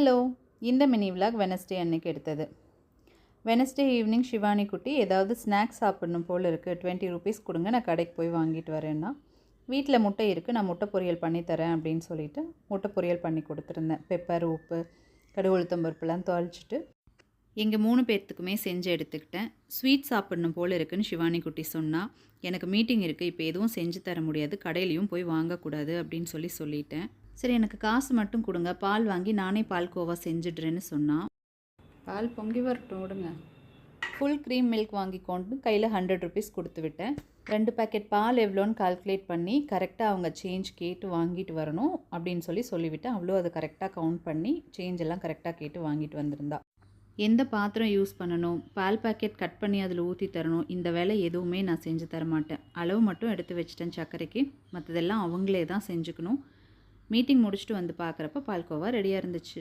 Hello, இந்த mini vlog Wednesday அன்னைக்கு எடுத்தது. வெனஸ்டே ஈவினிங் ஷிவானி குட்டி ஏதாவது ஸ்நாக்ஸ் சாப்பிடணும் போல் இருக்குது, 20 ருபீஸ் கொடுங்க, நான் கடைக்கு போய் வாங்கிட்டு வரேன்னா, வீட்டில் முட்டை இருக்குது, நான் முட்டை பொரியல் பண்ணித்தரேன் அப்படின்னு சொல்லிட்டு முட்டை பொரியல் பண்ணி கொடுத்துருந்தேன். பெப்பர், உப்பு, கடுகு, உளுத்தம் பருப்புலாம் தாளிச்சிட்டு எங்கள் 3 பேர்த்துக்குமே செஞ்சு எடுத்துக்கிட்டேன். ஸ்வீட் சாப்பிடணும் போல் இருக்குன்னு ஷிவானி குட்டி சொன்னால், எனக்கு மீட்டிங் இருக்குது, இப்போ எதுவும் செஞ்சு தர முடியாது, கடையிலையும் போய் வாங்கக்கூடாது அப்படின்னு சொல்லிட்டேன். சரி, எனக்கு காசு மட்டும் கொடுங்க, பால் வாங்கி நானே பால்கோவா செஞ்சிடுறேன்னு சொன்னால், பால் பொங்கி வரட்டும் விடுங்க. ஃபுல் க்ரீம் மில்க் வாங்கி கொண்டு கையில் 100 ருபீஸ் கொடுத்து விட்டேன். 2 பேக்கெட் பால் எவ்வளோன்னு கால்குலேட் பண்ணி கரெக்டாக அவங்க சேஞ்ச் கேட்டு வாங்கிட்டு வரணும் அப்படின்னு சொல்லிவிட்டேன். அவ்வளோ அதை கரெக்டாக கவுண்ட் பண்ணி சேஞ்ச் எல்லாம் கரெக்டாக கேட்டு வாங்கிட்டு வந்திருந்தா. எந்த பாத்திரம் யூஸ் பண்ணணும், பால் பேக்கெட் கட் பண்ணி அதில் ஊற்றி தரணும், இந்த வேலை எதுவுமே நான் செஞ்சு தர மாட்டேன். அளவு மட்டும் எடுத்து வச்சிட்டேன் சர்க்கரைக்கு, மற்றதெல்லாம் அவங்களே தான் செஞ்சுக்கணும். மீட்டிங் முடிச்சுட்டு வந்து பார்க்குறப்ப பால்கோவா ரெடியாக இருந்துச்சு.